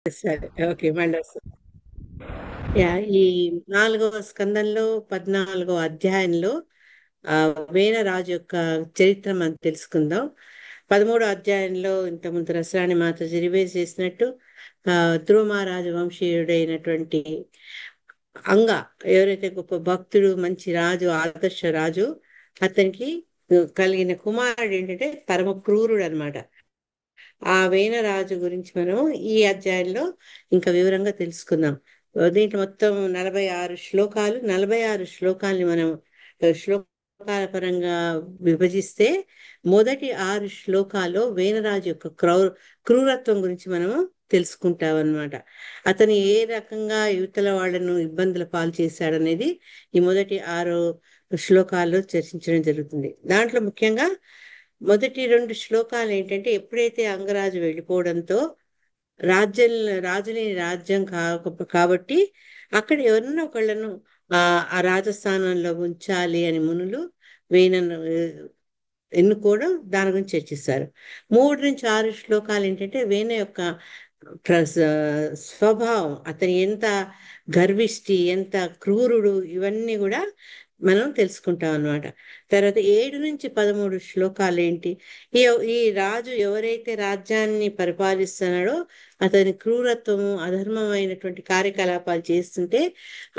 సరే. Okay. మళ్ళొస్తా. Yeah! ఈ 4వ స్కందంలో 14వ అధ్యాయంలో వేనరాజు యొక్క చరిత్ర మనం తెలుసుకుందాం. 13వ అధ్యాయంలో ఇంతకుముందు రసరాని మాత రివైజ్ చేసినట్టు ధ్రువ మహారాజు వంశీయుడైనటువంటి అంగ, ఎవరైతే గొప్ప భక్తుడు, మంచి రాజు, ఆదర్శ రాజు, అతనికి కలిగిన కుమారుడు ఏంటంటే పరమ క్రూరుడు అనమాట. ఆ వేనరాజు గురించి మనం ఈ అధ్యాయంలో ఇంకా వివరంగా తెలుసుకుందాం. దీంట్లో మొత్తం 46 శ్లోకాలు. 46 శ్లోకాల్ని మనం శ్లోకాల పరంగా విభజిస్తే మొదటి 6 శ్లోకాల్లో వేనరాజు యొక్క క్రూరత్వం గురించి మనము తెలుసుకుంటాం అన్నమాట. అతను ఏ రకంగా యువతల వాళ్ళను ఇబ్బందుల పాలు చేశాడనేది ఈ మొదటి 6 శ్లోకాల్లో చర్చించడం జరుగుతుంది. దాంట్లో ముఖ్యంగా మొదటి 2 శ్లోకాలు ఏంటంటే, ఎప్పుడైతే అంగరాజు వెళ్ళిపోవడంతో రాజ్యం, రాజులేని రాజ్యం కాబట్టి అక్కడ ఎవరన్నా ఒకళ్ళను ఆ రాజస్థానంలో ఉంచాలి అని మునులు వేనను ఎన్నుకోవడం, దాని గురించి చర్చిస్తారు. 3 నుంచి 6 శ్లోకాలు ఏంటంటే వేన యొక్క స్వభావం, అతను ఎంత గర్విష్టి, ఎంత క్రూరుడు, ఇవన్నీ కూడా మనం తెలుసుకుంటాం అన్నమాట. తర్వాత 7 నుంచి 13 శ్లోకాలు ఏంటి, ఈ ఈ రాజు ఎవరైతే రాజ్యాన్ని పరిపాలిస్తున్నాడో అతని క్రూరత్వము, అధర్మమైనటువంటి కార్యకలాపాలు చేస్తుంటే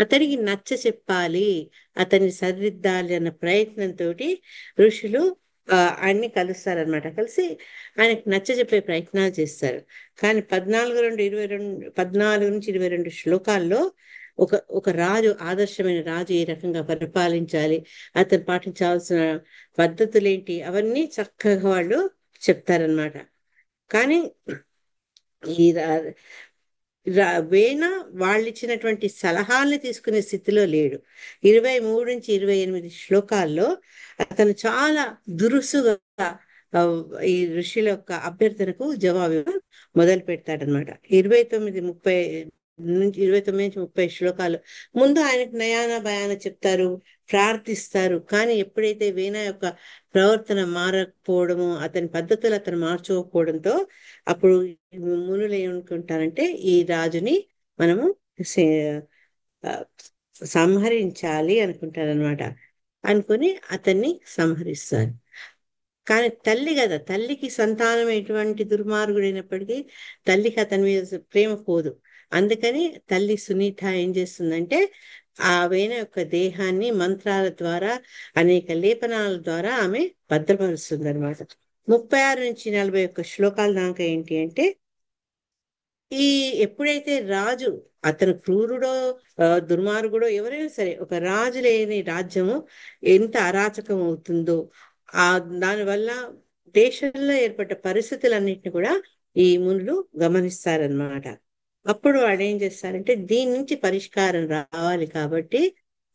అతనికి నచ్చ చెప్పాలి, అతన్ని సరిదిద్దాలి అన్న ప్రయత్నంతో ఋషులు ఆయన్ని కలుస్తారనమాట. కలిసి ఆయనకు నచ్చ చెప్పే ప్రయత్నాలు చేస్తారు. కానీ 14 నుంచి 22 శ్లోకాల్లో ఒక ఒక రాజు, ఆదర్శమైన రాజు ఏ రకంగా పరిపాలించాలి, అతను పాటించాల్సిన పద్ధతులేంటి, అవన్నీ చక్కగా వాళ్ళు చెప్తారనమాట. కానీ ఈ వేణ వాళ్ళు ఇచ్చినటువంటి సలహాల్ని తీసుకునే స్థితిలో లేడు. 23 నుంచి 28 శ్లోకాల్లో అతను చాలా దురుసుగా ఆ, ఈ ఋషుల యొక్క అభ్యర్థనకు జవాబు మొదలు పెడతాడనమాట. 29 నుంచి 30 శ్లోకాలు ముందు ఆయనకు నయాన భయాన చెప్తారు, ప్రార్థిస్తారు. కానీ ఎప్పుడైతే వీణ యొక్క ప్రవర్తన మారకపోవడము, అతని పద్ధతులు అతను మార్చుకోకపోవడంతో అప్పుడు మునులు ఏమనుకుంటారంటే ఈ రాజుని మనము ఆ, సంహరించాలి అనుకుంటారనమాట. అనుకుని అతన్ని సంహరిస్తారు. కానీ తల్లి కదా, తల్లికి సంతానం ఎటువంటి దుర్మార్గుడైనప్పటికీ తల్లికి అతని మీద ప్రేమ పోదు. అందుకని తల్లి సునీత ఏం చేస్తుందంటే ఆ వేణ యొక్క దేహాన్ని మంత్రాల ద్వారా, అనేక లేపనాల ద్వారా ఆమె భద్రపరుస్తుంది అనమాట. 36 నుంచి 41 శ్లోకాల దాకా ఏంటి అంటే, ఈ ఎప్పుడైతే రాజు, అతను క్రూరుడో దుర్మార్గుడో ఎవరైనా సరే, ఒక రాజు లేని రాజ్యము ఎంత అరాచకం అవుతుందో, ఆ దానివల్ల దేశంలో ఏర్పడ్డ పరిస్థితులన్నింటినీ కూడా ఈ మునులు గమనిస్తారనమాట. అప్పుడు వాడు ఏం చేస్తారంటే దీని నుంచి పరిష్కారం రావాలి కాబట్టి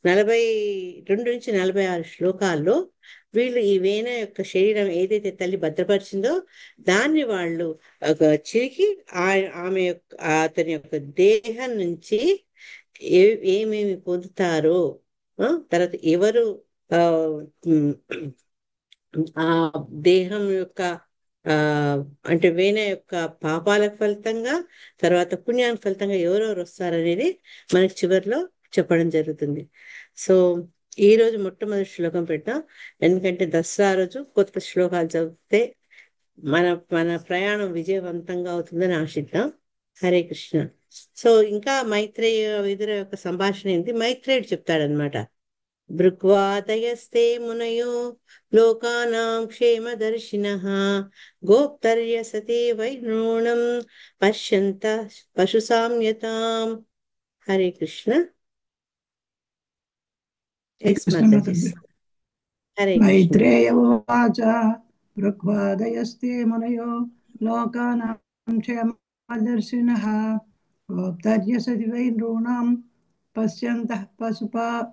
42 నుంచి 46 శ్లోకాల్లో వీళ్ళు ఈ వేణ యొక్క శరీరం ఏదైతే తల్లి భద్రపరిచిందో దాన్ని వాళ్ళు ఒక చిరికి ఆమె యొక్క అతని యొక్క దేహం నుంచి ఏమేమి పొందుతారో, తర్వాత ఎవరు ఆ ఉమ్, ఆ దేహం యొక్క ఆ అంటే వేణ యొక్క పాపాలకు ఫలితంగా, తర్వాత పుణ్యానికి ఫలితంగా ఎవరెవరు వస్తారనేది మనకి చివరిలో చెప్పడం జరుగుతుంది. సో ఈ రోజు మొట్టమొదటి శ్లోకం పెట్టాం, ఎందుకంటే దసరా రోజు కొత్త శ్లోకాలు చదివితే మన మన ప్రయాణం విజయవంతంగా అవుతుందని ఆశిద్దాం. హరే కృష్ణ. సో ఇంకా మైత్రేయ విదుర యొక్క సంభాషణ ఏంటి, మైత్రేయుడు చెప్తాడనమాట. భృగ్వాదయస్తే మునయో లోకానాం క్షేమదర్శినః గోప్తర్య సతే వైనూనం పశ్యంత పశు సామ్యతాం. హరే కృష్ణ. ఎస్ కృష్ణ మాతాజీ. మాతాజీ. హరే కృష్ణ. మైత్రేయ ఉవాచ ఋగ్వాదయస్తే మునయో లోకానాం క్షేమదర్శినః గోప్తర్య సతి వై నృణాం పశ్యంతః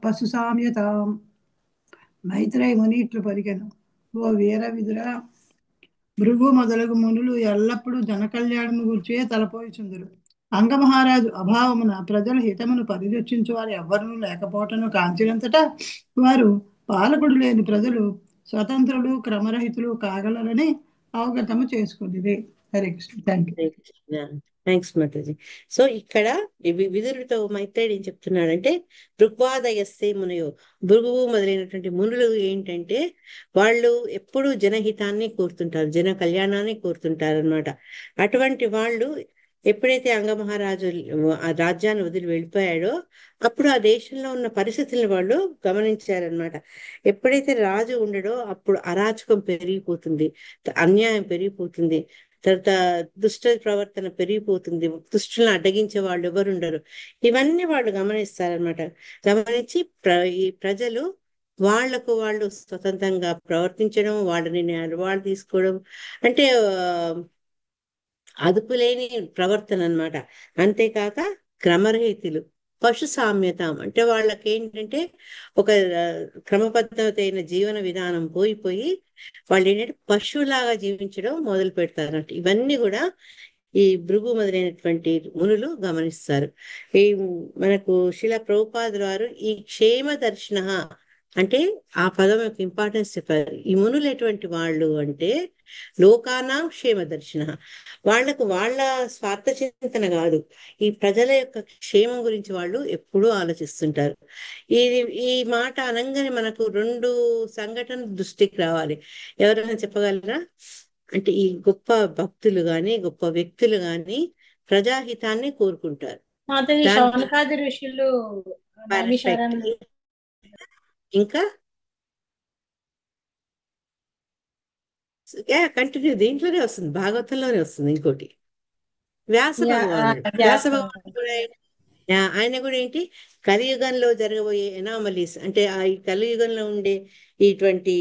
పశుసామ్యతాం. మైత్రేయ ముని ఇట్లు పలికెను: ఓ వీర విదుర, భృగు మొదలగు మునులు ఎల్లప్పుడూ జనకల్యాణము గురించే తలపోయిచుందురు. అంగమహారాజు అభావమున ప్రజల హితమును పరిరక్షించు వారు ఎవ్వరూ లేకపోవటను కాంచినంతటా వారు పాలకుడు లేని ప్రజలు స్వతంత్రులు క్రమరహితులు కాగలరని అవగతము చేసుకునేది. Hare Krishna. Thank you. Thanks Mataji. So ఇక్కడ విదురుడితో మైత్రేయుడు ఏం చెప్తున్నాడంటే, దృగ్వాదయస్సే మునయో, భృగువు మొదలైనటువంటి మునులు ఏంటంటే వాళ్ళు ఎప్పుడూ జనహితాన్ని కోరుతుంటారు, జన కళ్యాణాన్ని కోరుతుంటారు అనమాట. అటువంటి వాళ్ళు ఎప్పుడైతే అంగమహారాజు ఆ రాజ్యాన్ని వదిలి వెళ్ళిపోయాడో అప్పుడు ఆ దేశంలో ఉన్న పరిస్థితులను వాళ్ళు గమనించారనమాట. ఎప్పుడైతే రాజు ఉండడో అప్పుడు అరాచకం పెరిగిపోతుంది, అన్యాయం పెరిగిపోతుంది, తర్వాత దుష్ట ప్రవర్తన పెరిగిపోతుంది, దుష్టులను అడ్డగించే వాళ్ళు ఎవరు ఉండరు. ఇవన్నీ వాళ్ళు గమనిస్తారనమాట. గమనించి ఈ ప్రజలు వాళ్లకు వాళ్ళు స్వతంత్రంగా ప్రవర్తించడం, వాళ్ళ నిర్ణయాలు వాళ్ళు తీసుకోవడం, అంటే అదుపులేని ప్రవర్తన అన్నమాట. అంతేకాక క్రమరహితులు, పశు సామ్యతం, అంటే వాళ్ళకి ఏంటంటే ఒక క్రమబద్ధత అయిన జీవన విధానం పోయిపోయి వాళ్ళు ఏంటంటే పశువులాగా జీవించడం మొదలు పెడతారంట. ఇవన్నీ కూడా ఈ భృగు మొదలైనటువంటి మునులు గమనిస్తారు. ఈ మనకు శిల ప్రభుపాదుల వారు ఈ క్షేమ దర్శన అంటే ఆ పదం యొక్క ఇంపార్టెన్స్ చెప్పారు. ఈ మునులు ఎటువంటి వాళ్ళు అంటే లోకానాం క్షేమ దర్శన, వాళ్లకు వాళ్ళ స్వార్థ చింతన కాదు, ఈ ప్రజల యొక్క క్షేమం గురించి వాళ్ళు ఎప్పుడూ ఆలోచిస్తుంటారు. ఈ ఈ మాట అనగానే మనకు రెండు సంఘటనలు దృష్టికి రావాలి. ఎవరైనా చెప్పగలరా? అంటే ఈ గొప్ప భక్తులు గాని గొప్ప వ్యక్తులు గాని ప్రజాహితాన్ని కోరుకుంటారు. మాతాజీ దానికి శౌనకాది ఋషులు పర్ఫెక్ట్. నైమిషారణ్య ఇంకా కంటిన్యూ దీంట్లోనే వస్తుంది, భాగవతంలోనే వస్తుంది. ఇంకోటి వ్యాస భగవానుడు, వ్యాస భగవానుడు కూడా ఆయన కూడా ఏంటి కలియుగంలో జరగబోయే ఎనామలీస్, అంటే ఆ ఈ కలియుగంలో ఉండే ఇటువంటి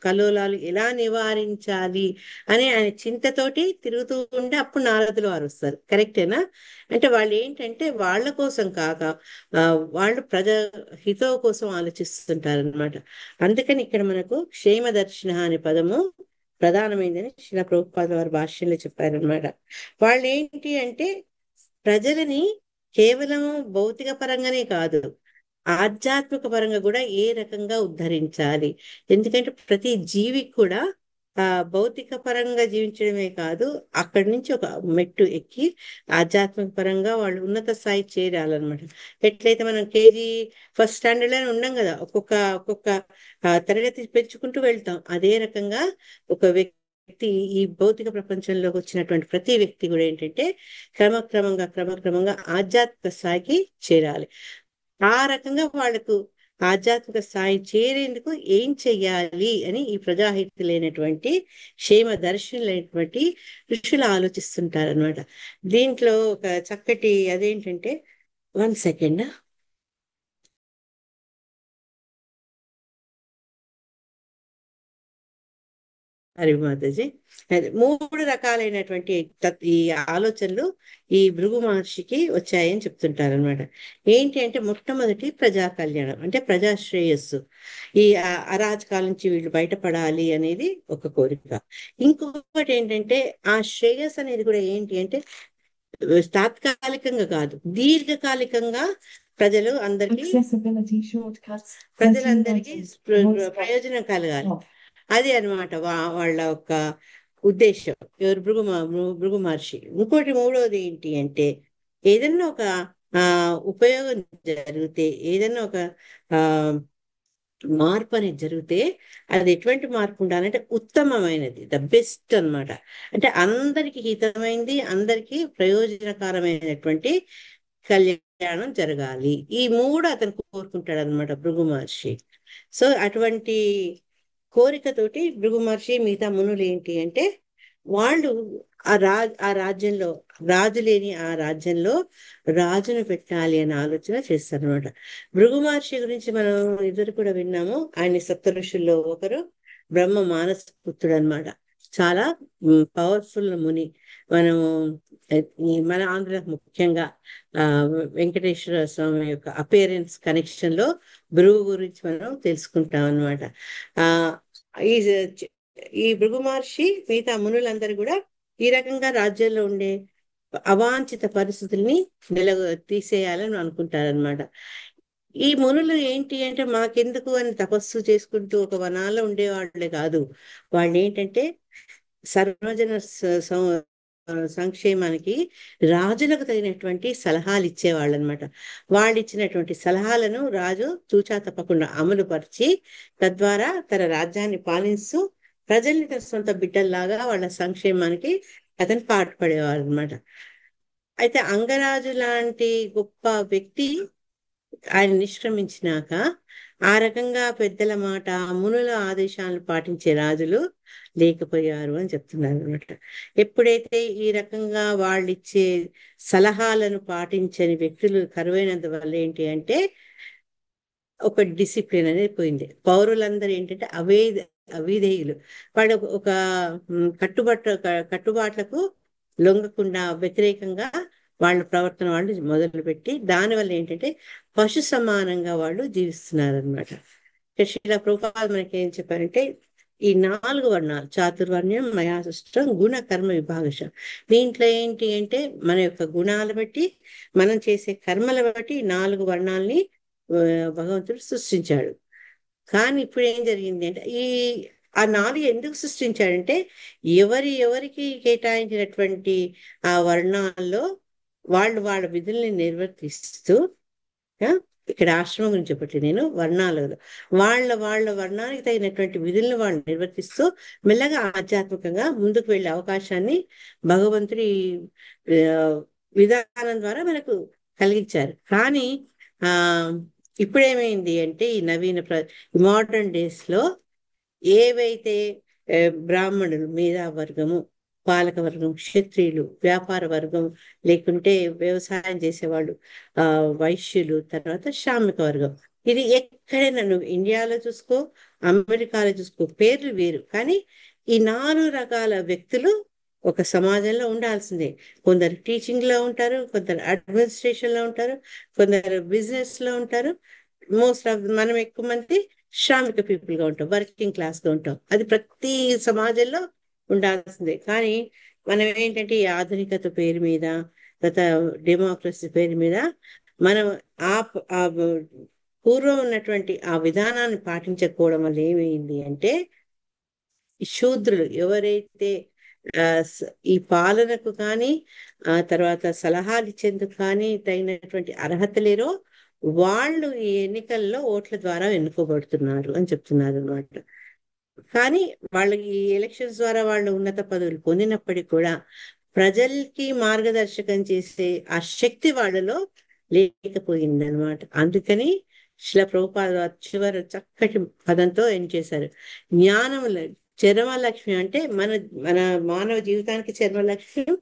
కల్లోలాలు ఎలా నివారించాలి అని ఆయన చింతతోటి తిరుగుతూ ఉంటే అప్పుడు నారదులు వారు వస్తారు. కరెక్టేనా? అంటే వాళ్ళు ఏంటంటే వాళ్ళ కోసం కాక వాళ్ళు ప్రజా హితో కోసం ఆలోచిస్తుంటారు అనమాట. అందుకని ఇక్కడ మనకు క్షేమ దర్శన అనే పదము ప్రధానమైందని శిలా ప్రభుపాద వారి భాష్యంలో చెప్పారనమాట. వాళ్ళు ఏంటి అంటే ప్రజలని కేవలం భౌతిక పరంగానే కాదు, ఆధ్యాత్మిక పరంగా కూడా ఏ రకంగా ఉద్ధరించాలి. ఎందుకంటే ప్రతి జీవికి కూడా భౌతిక పరంగా జీవించడమే కాదు, అక్కడి నుంచి ఒక మెట్టు ఎక్కి ఆధ్యాత్మిక పరంగా వాళ్ళు ఉన్నత స్థాయి చేరాలన్నమాట. ఎట్లయితే మనం కేజీ ఫస్ట్ స్టాండర్డ్ లోనే ఉన్నాం కదా, ఒక్కొక్క ఒక్కొక్క తరగతి పెంచుకుంటూ వెళ్తాం. అదే రకంగా ఒక వ్యక్తి ఈ భౌతిక ప్రపంచంలోకి వచ్చినటువంటి ప్రతి వ్యక్తి కూడా ఏంటంటే క్రమక్రమంగా ఆధ్యాత్మిక స్థాయికి చేరాలి. ఆ రకంగా వాళ్ళకు ఆధ్యాత్మిక స్థాయి చేరేందుకు ఏం చెయ్యాలి అని ఈ ప్రజాహితులైనటువంటి క్షేమ దర్శనులైనటువంటి ఋషులు ఆలోచిస్తుంటారనమాట. దీంట్లో ఒక చక్కటి అదేంటంటే 1 సెకండ్. హరి మాతాజీ. మూడు రకాలైనటువంటి ఈ ఆలోచనలు ఈ భృగు మహర్షికి వచ్చాయని చెప్తుంటారనమాట. ఏంటి అంటే మొట్టమొదటి ప్రజా కళ్యాణం, అంటే ప్రజా శ్రేయస్సు, ఈ అరాచకాల నుంచి వీళ్ళు బయటపడాలి అనేది ఒక కోరిక. ఇంకొకటి ఏంటంటే ఆ శ్రేయస్ అనేది కూడా ఏంటి అంటే తాత్కాలికంగా కాదు, దీర్ఘకాలికంగా ప్రజలందరికీ ప్రయోజనం కలగాలి. అది అనమాట వాళ్ళ యొక్క ఉద్దేశం, ఎవరు భృగు మహర్షి. ఇంకోటి మూడోది ఏంటి అంటే ఏదన్నా ఒక ఉపయోగం జరిగితే, ఏదన్నా ఒక మార్పు అనేది జరిగితే అది ఎటువంటి మార్పు ఉండాలంటే ఉత్తమమైనది, ద బెస్ట్ అన్నమాట. అంటే అందరికి హితమైంది, అందరికి ప్రయోజనకరమైనటువంటి కళ్యాణం జరగాలి. ఈ మూడు అతను కోరుకుంటాడు అనమాట భృగు మహర్షి. సో అటువంటి కోరికతోటి భృగు మహర్షి మిగతా మునులు ఏంటి అంటే వాళ్ళు ఆ రాజ్యంలో రాజు లేని ఆ రాజ్యంలో రాజును పెట్టాలి అనే ఆలోచన చేస్తారనమాట. భృగు మహర్షి గురించి మనం ఇద్దరు కూడా విన్నాము. ఆయన సప్త ఋషుల్లో ఒకరు, బ్రహ్మ మానస పుత్రుడు అనమాట. చాలా పవర్ఫుల్ ముని. మనము మన ఆంధ్ర ముఖ్యంగా వెంకటేశ్వర స్వామి యొక్క అపియరెన్స్ కనెక్షన్ లో భృగు గురించి మనం తెలుసుకుంటాం అనమాట. ఈ ఈ భృగు మహర్షి మిగతా మునులందరూ కూడా ఈ రకంగా రాజ్యంలో ఉండే అవాంఛిత పరిస్థితుల్ని తీసేయాలని అనుకుంటారనమాట. ఈ మునులు ఏంటి అంటే మాకెందుకు అని తపస్సు చేసుకుంటూ ఒక వనాల్లో ఉండేవాళ్లే కాదు, వాళ్ళు ఏంటంటే సర్వజన సంక్షేమానికి రాజులకు తగినటువంటి సలహాలు ఇచ్చేవాళ్ళు అనమాట. వాళ్ళు ఇచ్చినటువంటి సలహాలను రాజు తూచా తప్పకుండా అమలు పరిచి తద్వారా తన రాజ్యాన్ని పాలిస్తూ ప్రజల్ని తన సొంత బిడ్డల్లాగా వాళ్ళ సంక్షేమానికి అతను పాటుపడేవాడు అనమాట. అయితే అంగరాజు లాంటి గొప్ప వ్యక్తి ఆయన నిష్క్రమించినాక ఆ రకంగా పెద్దల మాట మునుల ఆదేశాలను పాటించే రాజులు లేకపోయారు అని చెప్తున్నారు అనమాట. ఎప్పుడైతే ఈ రకంగా వాళ్ళు ఇచ్చే సలహాలను పాటించని వ్యక్తులు కరువైనందువల్ల ఏంటి అంటే ఒక డిసిప్లిన్ అనేది పోయింది. పౌరులందరూ ఏంటంటే అవిధేయులు. వాళ్ళు ఒక కట్టుబాట్లకు లొంగకుండా వ్యతిరేకంగా వాళ్ళ ప్రవర్తన వాళ్ళు మొదలుపెట్టి దానివల్ల ఏంటంటే పశు సమానంగా వాళ్ళు జీవిస్తున్నారు అనమాట. శ్రీల ప్రభుపాద మనకి ఏం చెప్పారంటే ఈ 4 వర్ణాలు చాతుర్వర్ణ్యం మయాసృష్టం గుణ కర్మ విభాగశం. దీంట్లో ఏంటి అంటే మన యొక్క గుణాల బట్టి మనం చేసే కర్మల బట్టి 4 వర్ణాలని భగవంతుడు సృష్టించాడు. కానీ ఇప్పుడు ఏం జరిగింది అంటే ఆ 4 ఎందుకు సృష్టించాడంటే ఎవరికి కేటాయించినటువంటి ఆ వర్ణాల్లో వాళ్ళు వాళ్ళ విధుల్ని నిర్వర్తిస్తూ ఇక్కడ ఆశ్రమం గురించి చెప్పట్లేదు నేను, వర్ణాలలో వాళ్ళ వర్ణానికి తగినటువంటి విధులను వాళ్ళు నిర్వర్తిస్తూ మెల్లగా ఆధ్యాత్మికంగా ముందుకు వెళ్ళే అవకాశాన్ని భగవంతుడి విధానం ద్వారా మనకు కలిగించారు. కానీ ఆ ఇప్పుడేమైంది అంటే ఈ నవీన మోడర్న్ డేస్ లో ఏవైతే బ్రాహ్మణులు మేధా వర్గము, పాలక వర్గం, క్షత్రియులు, వ్యాపార వర్గం, లేకుంటే వ్యవసాయం చేసేవాళ్ళు, వైశ్యులు, తర్వాత శ్రామిక వర్గం, ఇది ఎక్కడైనా నువ్వు ఇండియాలో చూసుకో, అమెరికాలో చూసుకో, పేర్లు వేరు కానీ ఈ 4 రకాల వ్యక్తులు ఒక సమాజంలో ఉండాల్సిందే. కొందరు టీచింగ్ లో ఉంటారు, కొందరు అడ్మినిస్ట్రేషన్ లో ఉంటారు, కొందరు బిజినెస్ లో ఉంటారు. మోస్ట్ ఆఫ్ మనం ఎక్కువ మంది శ్రామిక పీపుల్ గా ఉంటాం, వర్కింగ్ క్లాస్ గా ఉంటాం. అది ప్రతి సమాజంలో ఉండాల్సిందే. కానీ మనం ఏంటంటే ఈ ఆధునికత పేరు మీద, గత డెమోక్రసీ పేరు మీద మనం ఆ పూర్వం ఉన్నటువంటి ఆ విధానాన్ని పాటించకపోవడం వల్ల ఏమైంది అంటే శూద్రులు ఎవరైతే ఈ పాలనకు కానీ ఆ తర్వాత సలహాలు ఇచ్చేందుకు కానీ తగినటువంటి అర్హత లేరో వాళ్ళు ఈ ఎన్నికల్లో ఓట్ల ద్వారా ఎన్నుకోబడుతున్నారు అని చెప్తున్నారు అనమాట. కానీ వాళ్ళకి ఈ ఎలక్షన్స్ ద్వారా వాళ్ళు ఉన్నత పదవులు పొందినప్పటికీ కూడా ప్రజలకి మార్గదర్శకం చేసే ఆ శక్తి వాళ్ళలో లేకపోయింది అనమాట. అందుకని శిల ప్రభుపాద చివరి చక్కటి పదంతో ఏం చేశారు, జ్ఞానముల చరమలక్ష్మి అంటే మన మన మానవ జీవితానికి చరమలక్ష్యం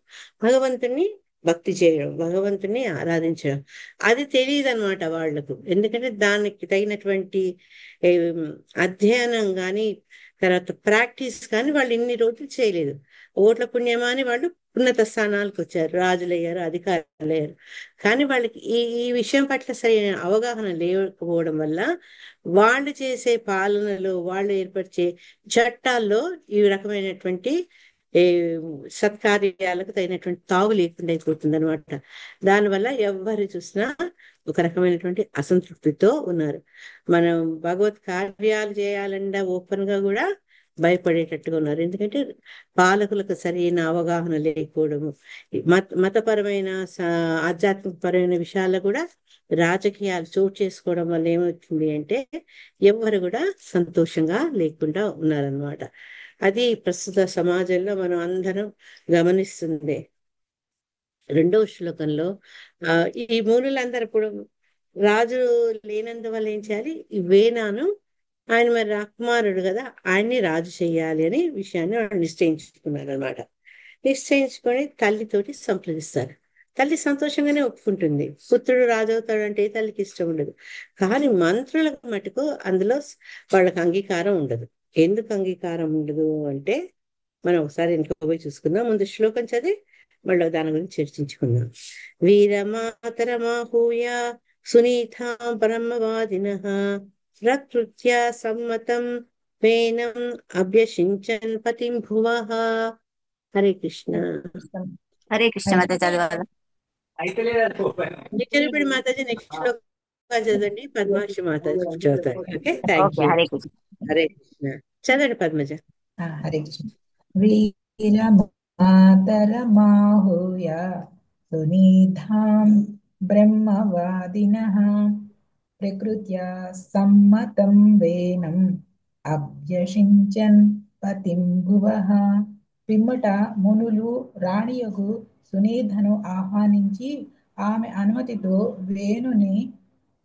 భగవంతుని భక్తి చేయడం, భగవంతుని ఆరాధించడం. అది తెలియదు అనమాట వాళ్లకు. ఎందుకంటే దానికి తగినటువంటి అధ్యయనం కానీ తర్వాత ప్రాక్టీస్ కానీ వాళ్ళు ఇన్ని రోజులు చేయలేదు. ఓట్ల పుణ్యమా అని వాళ్ళు ఉన్నత స్థానాలకు వచ్చారు, రాజులయ్యారు, అధికారులయ్యారు. కానీ వాళ్ళకి ఈ విషయం పట్ల సరైన అవగాహన లేకపోవడం వల్ల వాళ్ళు చేసే పాలనలో, వాళ్ళు ఏర్పరిచే చట్టాల్లో ఈ రకమైనటువంటి సత్కార్యాలకు తగినటువంటి తావు లేకుండా అయిపోతుంది అనమాట. దానివల్ల ఎవరు చూసినా ఒక రకమైనటువంటి అసంతృప్తితో ఉన్నారు. మనం భగవత్ కార్యాలు చేయాలన్నా ఓపెన్ గా కూడా భయపడేటట్టుగా ఉన్నారు. ఎందుకంటే పాలకులకు సరైన అవగాహన లేకపోవడము, మతపరమైన ఆధ్యాత్మికపరమైన విషయాల్లో కూడా రాజకీయాలు చోటు చేసుకోవడం వల్ల ఏమవుతుంది అంటే ఎవరు కూడా సంతోషంగా లేకుండా ఉన్నారనమాట. అది ప్రస్తుత సమాజంలో మనం అందరం గమనిస్తుంది. 2వ శ్లోకంలో ఈ మూనులందరూ ఇప్పుడు రాజు లేనందువల్ల ఏం చేయాలి, ఈ వేనాను ఆయన మరి రాకుమారుడు కదా, ఆయన్ని రాజు చేయాలి అనే విషయాన్ని వాళ్ళు నిశ్చయించుకున్నారు అనమాట. నిశ్చయించుకొని తల్లితోటి సంప్రదిస్తారు. తల్లి సంతోషంగానే ఒప్పుకుంటుంది. పుత్రుడు రాజు అవుతాడు అంటే తల్లికి ఇష్టం ఉండదు. కానీ మంత్రులకు మటుకు అందులో వాళ్ళకి అంగీకారం ఉండదు. ఎందుకు అంగీకారం ఉండదు అంటే మనం ఒకసారి వెనుక పోయి చూసుకుందాం. ముందు శ్లోకం చదివి మళ్ళీ దాని గురించి చర్చించుకుందాం. వీరమాతరమాహూయ సునీతా బ్రహ్మవాదినః ప్రకృత్య సమ్మతం వేనం అభ్యసించన్ పతిం భువః. హరే కృష్ణ. హరే కృష్ణ మాత చదవాల. నిజరూపిణి మాతాజీ నెక్స్ట్ శ్లోకం చదవండి, పద్మాక్షి మాతాజీ చదువుతారు. Okay, thank you. Hare Krishna. Hare Krishna. చదవండి పద్మజ. హరే కృష్ణ. వీరమాతరమాహూయ मातरमाहूय सुनिधां ब्रह्मवादिनः प्रकृत्या सम्मतं वेनम् అభ్యసించన్ పతిం భువః. పిమ్మట మునులు రాణియగు సునీధను ఆహ్వానించి ఆమె అనుమతితో వేణుని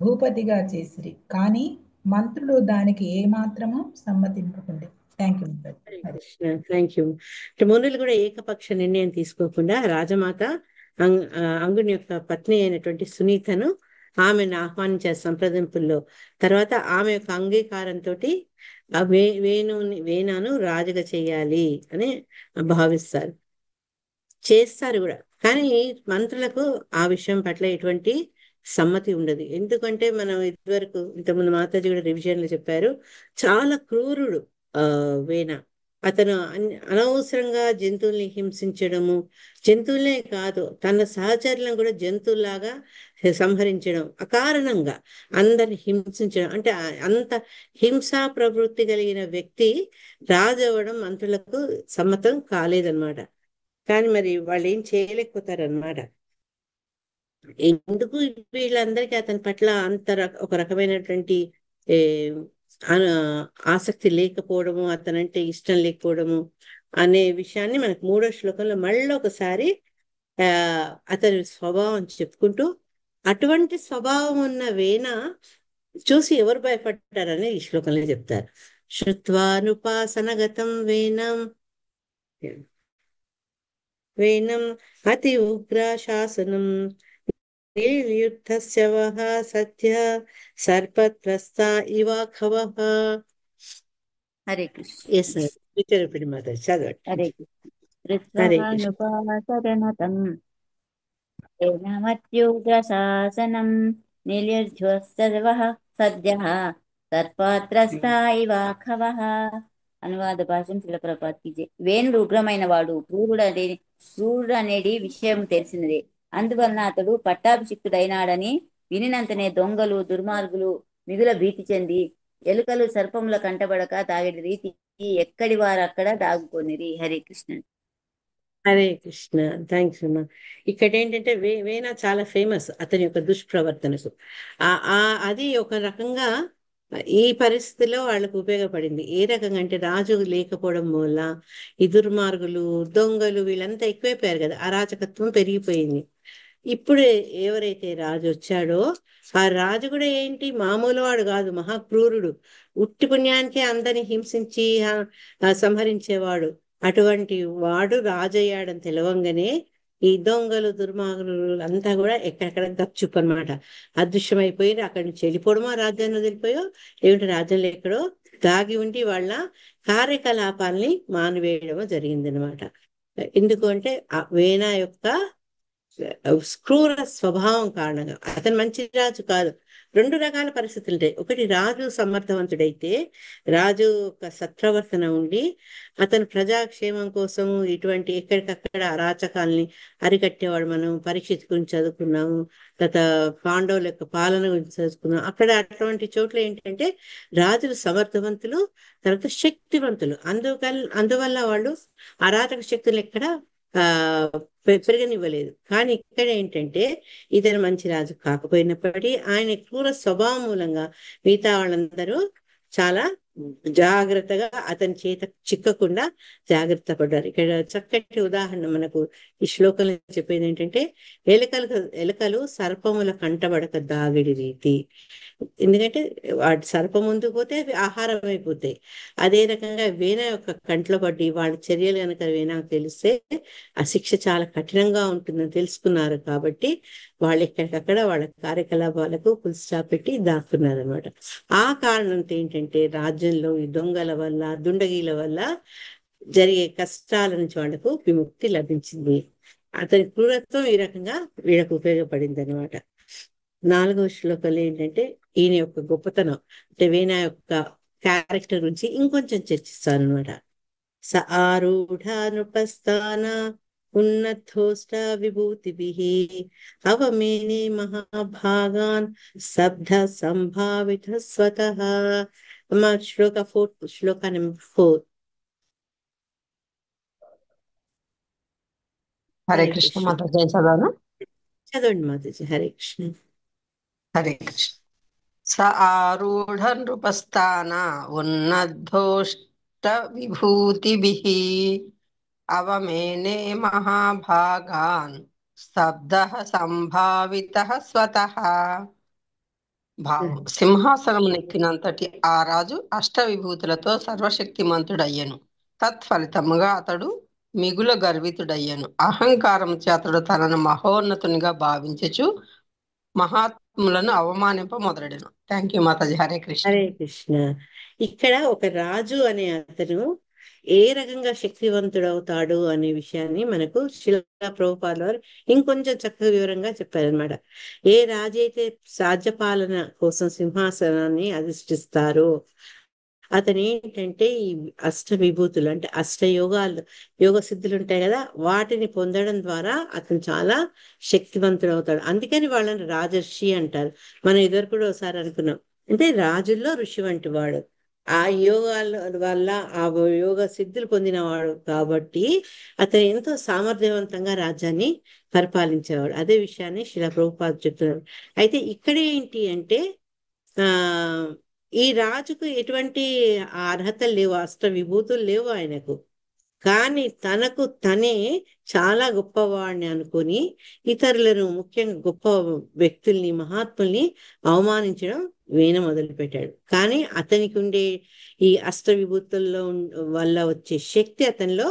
భూపతిగా చేసిరి. కానీ మంత్రులు దానికి ఏమాత్రము సమ్మతింపకుండే. Thank you. Hare Krishna. Thank you. మునులు కూడా ఏకపక్ష నిర్ణయం తీసుకోకుండా రాజమాత అంగుని యొక్క పత్ని అయినటువంటి సునీతను ఆమెను ఆహ్వానించే సంప్రదింపుల్లో తర్వాత ఆమె యొక్క అంగీకారంతో ఆ వేణాను రాజుగా చేయాలి అని భావిస్తారు, చేస్తారు కూడా. కానీ మంత్రులకు ఆ విషయం పట్ల ఎటువంటి సమ్మతి ఉండదు. ఎందుకంటే మనం ఇదివరకు ఇంతకుముందు మాతాజీ కూడా రివిజన్ లో చెప్పారు, చాలా క్రూరుడు వేణ. అతను అనవసరంగా జంతువుల్ని హింసించడము, జంతువులనే కాదు తన సహచరులను కూడా జంతువులాగా సంహరించడం, అకారణంగా అందరిని హింసించడం, అంటే అంత హింసా ప్రవృత్తి కలిగిన వ్యక్తి రాజు అవ్వడం మంత్రులకు సమ్మతం కాలేదన్నమాట. కానీ మరి వాళ్ళు ఏం చేయలేకపోతారన్నమాట. ఎందుకు వీళ్ళందరికీ అతని పట్ల అంత ఒక రకమైనటువంటి ఆసక్తి లేకపోవడము, అతనంటే ఇష్టం లేకపోవడము అనే విషయాన్ని మనకు 3వ శ్లోకంలో మళ్ళీ ఒకసారి అతని స్వభావం చెప్పుకుంటూ, అటువంటి స్వభావం ఉన్న వేణ చూసి ఎవరు భయపడ్డారని ఈ శ్లోకంలో చెప్తారు. శ్రుత్వానుపాసనగతం వేనం అతి ఉగ్ర శాసనం నిర్యుద్ధస్య వః సత్య సర్పత్రస్తా ఇవాఖవః. హరే కృష్ణ. ఎస్ సార్, విచారపడి మాతాజీ చదవండి. హరే కృష్ణ. హరే కృష్ణ. ధృత్వానుపాసరణతం ఏనమత్యుగ్రశాసనం నిర్యుధ్యస్తవః సద్యః సర్పాత్రస్తా ఇవాఖవః. అనువాద భాషం శిలప్రపాత్కి జై. వేణుడు ఉగ్రమైన వాడు, క్రూరుడు అనేది విషయం తెలిసినదే. అందువలన అతడు పట్టాభిషిక్తుడైనాడని వినినంతనే దొంగలు దుర్మార్గులు మిగుల భీతి చెంది ఎలుకలు సర్పముల కంటబడక తాగడి రీతి ఎక్కడి వారు అక్కడ దాగుకొనిరి. హరే కృష్ణ. హరే కృష్ణ. థ్యాంక్స్ అమ్మా. ఇక్కడ ఏంటంటే వేణ చాలా ఫేమస్ అతని యొక్క దుష్ప్రవర్తనకు. అది ఒక రకంగా ఈ పరిస్థితిలో వాళ్ళకు ఉపయోగపడింది. ఏ రకంగా అంటే రాజు లేకపోవడం వల్ల ఈ దుర్మార్గులు దొంగలు వీళ్ళంతా ఎక్కువైపోయారు కదా, అరాచకత్వం పెరిగిపోయింది. ఇప్పుడు ఎవరైతే రాజు వచ్చాడో ఆ రాజు కూడా ఏంటి మామూలు వాడు కాదు, మహాక్రూరుడు. ఉట్టి పుణ్యానికే అందరిని హింసించి సంహరించేవాడు. అటువంటి వాడు రాజయ్యాడని తెలవంగానే ఈ దొంగలు దుర్మార్గులు అంతా కూడా ఎక్కడెక్కడ గప్చుప్ అనమాట అదృశ్యమైపోయి అక్కడి నుంచి వెళ్ళిపోవడమో, రాజ్యాన్ని వదిలిపోయో లేకుంటే రాజ్యంలో ఎక్కడో దాగి ఉండి వాళ్ళ కార్యకలాపాలని మానివేయడమో జరిగిందనమాట. ఎందుకు అంటే ఆ వేణ యొక్క క్రూర స్వభావం కారణంగా. అతను మంచి రాజు కాదు. 2 రకాల పరిస్థితులు ఉంటాయి. ఒకటి, రాజు సమర్థవంతుడైతే, రాజు ఒక సత్ప్రవర్తన ఉండి అతను ప్రజాక్షేమం కోసం ఇటువంటి ఎక్కడికక్కడ అరాచకాల్ని అరికట్టేవాడు. మనం పరీక్షిత్ గురించి చదువుకున్నాము, తర్వాత పాండవుల యొక్క పాలన గురించి చదువుకున్నాం. అక్కడ అటువంటి చోట్ల ఏంటంటే రాజులు సమర్థవంతులు, తర్వాత శక్తివంతులు. అందువల్ల వాళ్ళు అరాచక శక్తులు ఎక్కడ పెరగనివ్వలేదు. కానీ ఇక్కడ ఏంటంటే ఇతను మంచి రాజు కాకపోయినప్పటికీ ఆయన క్రూర స్వభావం మూలంగా మిగతా వాళ్ళందరూ చాలా జాగ్రత్తగా అతని చేత చిక్కకుండా జాగ్రత్త పడ్డారు. ఇక్కడ చక్కటి ఉదాహరణ మనకు ఈ శ్లోకంలో చెప్పేది ఏంటంటే, ఎలుకలు సర్పముల కంటబడక దాగిడి రీతి. ఎందుకంటే వాటి సర్పం ముందుకు పోతే అవి ఆహారం అయిపోతాయి. అదే రకంగా వీణ యొక్క కంట్లో పడి వాళ్ళ చర్యలు కనుక వీణకు తెలిస్తే ఆ శిక్ష చాలా కఠినంగా ఉంటుందని తెలుసుకున్నారు. కాబట్టి వాళ్ళు ఎక్కడికక్కడ వాళ్ళ కార్యకలాపాలకు ఫుల్ స్టాప్ పెట్టి దాక్కున్నారు అనమాట. ఆ కారణంతో ఏంటంటే రాజ్యంలో ఈ దొంగల వల్ల దుండగీల వల్ల జరిగే కష్టాల నుంచి వాళ్లకు విముక్తి లభించింది. అతని క్రూరత్వం ఈ రకంగా వీళ్ళకు ఉపయోగపడింది అనమాట. 4వ శ్లోకంలో ఏంటంటే ఈయన యొక్క గొప్పతనం అంటే వీణ యొక్క క్యారెక్టర్ గురించి ఇంకొంచెం చర్చిస్తాను అనమాట. స ఆరూఢానుపస్థాన ఉన్నతోష్ట విభూతిభిః అవమేనే మహాభాగాన్ శబ్ద సంభావిత స్వతః. శ్లోక 4, శ్లోక నెంబర్ 4. హరే హరే కృష్ణ కృష్ణ. మాతాజీ చదవను. చదవండి మాతాజీ. హరే కృష్ణ. హరే కృష్ణ. స ఆరూఢ నృపస్థాన ఉన్నద్ధోష్ట విభూతిభిః అవమేనే మహాభాగాన్ స్తబ్దః సంభావితః స్వతః. భావం: సింహాసనం నెక్కినంతటి ఆ రాజు అష్టవిభూతులతో సర్వశక్తిమంతుడయ్యను. తత్ఫలితముగా అతడు మిగుల గర్వితుడయ్యను. అహంకారముచే అతడు తనను మహోన్నతునిగా భావించుచు మహాత్ములను అవమానింప మొదలెడెను. Thank you Mataji. హరే కృష్ణ. హరే కృష్ణ. ఇక్కడ ఒక రాజు అనే అతను ఏ రకంగా శక్తివంతుడవుతాడు అనే విషయాన్ని మనకు శిలా ప్రభుపాదుల వారు ఇంకొంచెం చక్కగా వివరంగా చెప్పారనమాట. ఏ రాజు అయితే రాజ్యపాలన కోసం సింహాసనాన్ని అధిష్ఠిస్తారో అతను ఏంటంటే ఈ అష్ట విభూతులు అంటే అష్ట యోగాలు, యోగ సిద్ధులు ఉంటాయి కదా, వాటిని పొందడం ద్వారా అతను చాలా శక్తివంతుడు అవుతాడు. అందుకని వాళ్ళని రాజర్షి అంటారు. మనం ఇదివరకు కూడా ఒకసారి అనుకున్నాం, అంటే రాజుల్లో ఋషి వంటి వాడు. ఆ యోగాల వల్ల ఆ యోగ సిద్ధులు పొందినవాడు కాబట్టి అతను ఎంతో సామర్థ్యవంతంగా రాజ్యాన్ని పరిపాలించేవాడు. అదే విషయాన్ని శిలా ప్రభుపాద చెప్తున్నారు. అయితే ఇక్కడ ఏంటి అంటే ఆ ఈ రాజుకు ఎటువంటి అర్హతలు లేవు, అష్ట విభూతులు లేవు ఆయనకు. కానీ తనకు తనే చాలా గొప్పవాడిని అనుకొని ఇతరులను, ముఖ్యంగా గొప్ప వ్యక్తుల్ని, మహాత్ముల్ని అవమానించడం వీణ మొదలుపెట్టాడు. కానీ అతనికి ఉండే ఈ అష్ట విభూతుల్లో వల్ల వచ్చే శక్తి అతనిలో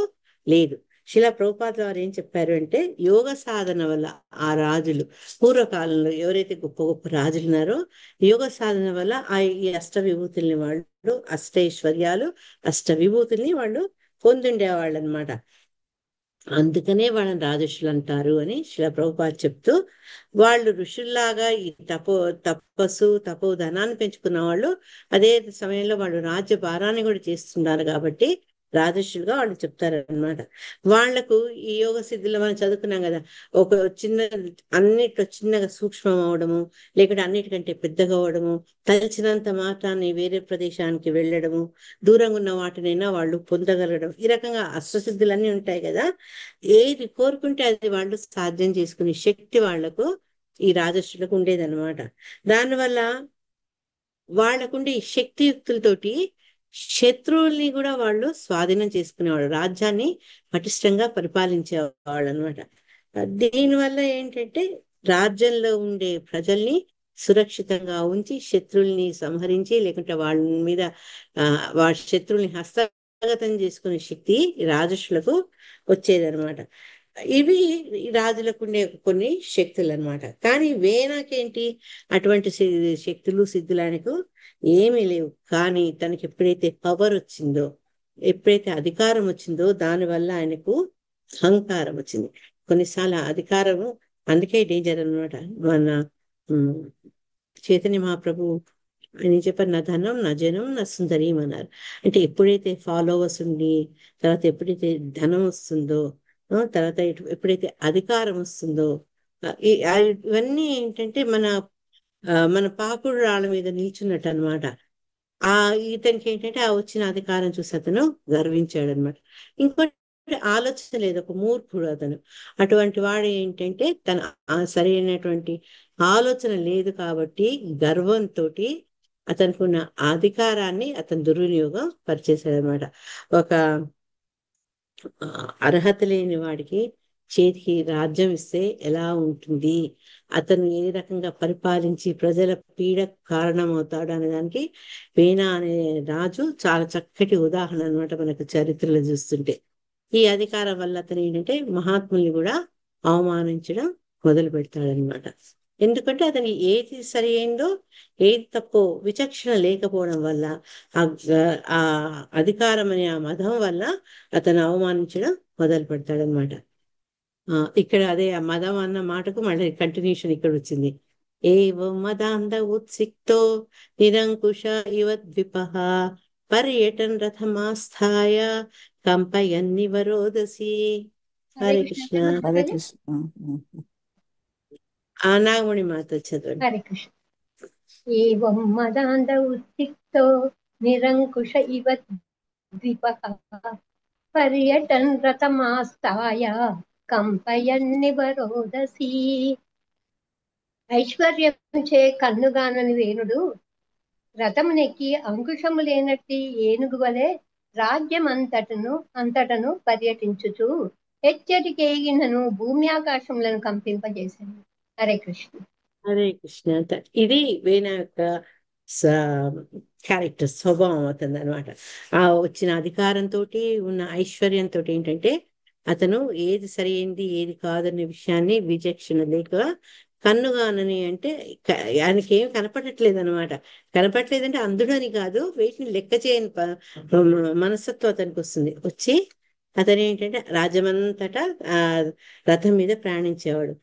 లేదు. శిలా ప్రభుపాదుల వారు ఏం చెప్పారు అంటే, యోగ సాధన వల్ల ఆ రాజులు పూర్వకాలంలో ఎవరైతే గొప్ప గొప్ప రాజులు ఉన్నారో యోగ సాధన వల్ల ఈ అష్ట విభూతుల్ని వాళ్ళు, అష్టైశ్వర్యాలు, అష్ట విభూతుల్ని వాళ్ళు పొందుండేవాళ్ళు అనమాట. అందుకనే వాళ్ళని రాజర్షులు అంటారు అని శిలా ప్రభుపాద చెప్తూ, వాళ్ళు ఋషుల్లాగా ఈ తపస్సు తపోధనాన్ని పెంచుకున్న వాళ్ళు అదే సమయంలో వాళ్ళు రాజ్య భారాన్ని కూడా చేస్తున్నారు కాబట్టి రాజర్షులుగా వాళ్ళు చెప్తారనమాట. వాళ్లకు ఈ యోగ సిద్ధిలో మనం చదువుకున్నాం కదా, ఒక చిన్న అన్నిట్లో చిన్నగా సూక్ష్మం అవడము, లేకుంటే అన్నిటికంటే పెద్దగా అవడము, తలచినంత మాత్రాన్ని వేరే ప్రదేశానికి వెళ్ళడము, దూరంగా ఉన్న వాటినైనా వాళ్ళు పొందగలగడం, ఈ రకంగా అష్టసిద్ధులన్నీ ఉంటాయి కదా. ఏది కోరుకుంటే అది వాళ్ళు సాధ్యం చేసుకునే శక్తి వాళ్లకు, ఈ రాజర్షులకు ఉండేదన్నమాట. దానివల్ల వాళ్ళకుండే ఈ శక్తియుక్తులతోటి శత్రువుల్ని కూడా వాళ్ళు స్వాధీనం చేసుకునేవాళ్ళు, రాజ్యాన్ని పటిష్టంగా పరిపాలించేవాళ్ళు అనమాట. దీనివల్ల ఏంటంటే రాజ్యంలో ఉండే ప్రజల్ని సురక్షితంగా ఉంచి శత్రువుల్ని సంహరించి, లేకుంటే వాళ్ళ మీద వాళ్ళ శత్రువుల్ని హస్తగతం చేసుకునే శక్తి ఈ రాజర్షులకు వచ్చేదనమాట. ఇవి ఈ రాజులకు ఉండే కొన్ని శక్తులు అనమాట. కానీ వేనాకేంటి అటువంటి శక్తులు సిద్ధులు ఆయనకు ఏమీ లేవు. కానీ తనకి ఎప్పుడైతే పవర్ వచ్చిందో, ఎప్పుడైతే అధికారం వచ్చిందో, దానివల్ల ఆయనకు అహంకారం వచ్చింది. కొన్నిసార్లు అధికారము అందుకే డేంజర్ అనమాట. మన చైతన్య మహాప్రభు ఆయన చెప్పారు, నా ధనం నా జనం నా సుందరీం అన్నారు. అంటే ఎప్పుడైతే ఫాలోవర్స్ ఉండి, తర్వాత ఎప్పుడైతే ధనం వస్తుందో, తర్వాత ఎప్పుడైతే అధికారం వస్తుందో, ఇవన్నీ ఏంటంటే మన పాకుడు రాళ్ళ మీద నిల్చున్నట్టు అనమాట. ఇతనికి ఏంటంటే ఆ వచ్చిన అధికారం చూసి అతను గర్వించాడు అనమాట. ఇంకోటి ఆలోచన లేదు, ఒక మూర్ఖుడు అతను. అటువంటి వాడు ఏంటంటే తన సరైనటువంటి ఆలోచన లేదు కాబట్టి గర్వంతో అతనికి ఉన్న అధికారాన్ని అతను దుర్వినియోగం పరిచేశాడు అనమాట. ఒక అర్హత లేని వాడికి చేతికి రాజ్యం ఇస్తే ఎలా ఉంటుంది, అతను ఏ రకంగా పరిపాలించి ప్రజల పీడ కారణమవుతాడు అనే దానికి వేణ అనే రాజు చాలా చక్కటి ఉదాహరణ అనమాట మనకు చరిత్రలో చూస్తుంటే. ఈ అధికారం వల్ల అతను ఏంటంటే మహాత్ముల్ని కూడా అవమానించడం మొదలు పెడతాడనమాట. ఎందుకంటే అతనికి ఏది సరి అయిందో ఏది తప్పో విచక్షణ లేకపోవడం వల్ల, ఆ అధికారం అనే ఆ మదం వల్ల అతను అవమానించడం మొదలు పెడతాడనమాట. ఇక్కడ అదే ఆ మదం అన్న మాటకు మళ్ళీ కంటిన్యూషన్ ఇక్కడ వచ్చింది. ఏవం మదాంధ ఉత్సిక్తో నిరంకుశ ఇవ ద్విపః పర్యటన్ రథమాస్థాయ కంపయన్నివరోదసి. హరే కృష్ణ. హరే కృష్ణ. నాగమణి మాత చదవండి. హరే కృష్ణ. ఏవం మదాంధ ఉత్సిక్తో నిరంకుశ ఇవ ద్విపః పర్యటన్ రథమాస్థాయ కంపయన్నివరోదసి. ఐశ్వర్యంచే కన్నుగానని వేణుడు రథమునెక్కి అంకుశము లేనట్టి ఏనుగు వలె రాజ్యమంతటను పర్యటించుచు హెచ్చరికేగినను భూమి ఆకాశములను కంపింపజేశాను. హరే కృష్ణ. హరే కృష్ణ. ఇది వీణ యొక్క క్యారెక్టర్, స్వభావం అవుతుంది అనమాట. ఆ వచ్చిన అధికారంతో ఉన్న ఐశ్వర్యంతో ఏంటంటే అతను ఏది సరైంది ఏది కాదనే విషయాన్ని విచక్షణ లేక కన్నుగానని అంటే ఆయనకి ఏం కనపడట్లేదు అనమాట. కనపడట్లేదంటే అందుడని కాదు, వీటిని లెక్క చేయని మనస్తత్వం అతనికి వచ్చి అతను ఏంటంటే రాజ్యమంతటా ఆ రథం మీద ప్రయాణించేవాడు.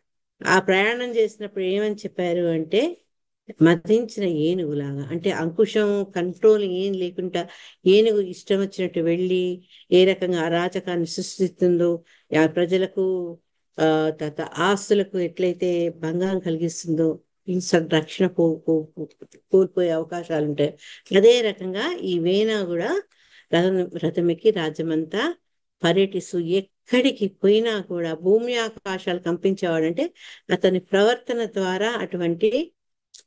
ఆ ప్రయాణం చేసినప్పుడు ఏమని చెప్పారు అంటే మదించిన ఏనుగులాగా, అంటే అంకుశం కంట్రోల్ ఏం లేకుండా ఏనుగు ఇష్టం వచ్చినట్టు వెళ్ళి ఏ రకంగా అరాచకాన్ని సృష్టిస్తుందో, ఆ ప్రజలకు తర్వాత ఆస్తులకు ఎట్లయితే భంగం కలిగిస్తుందో, రక్షణ కోల్పోయే అవకాశాలు ఉంటాయి. అదే రకంగా ఈ వేణ కూడా రథం ఎక్కి రాజ్యమంతా పర్యటిస్తూ ఎక్కడికి పోయినా కూడా భూమి ఆకాశాలు కంపించేవాడంటే అతని ప్రవర్తన ద్వారా అటువంటి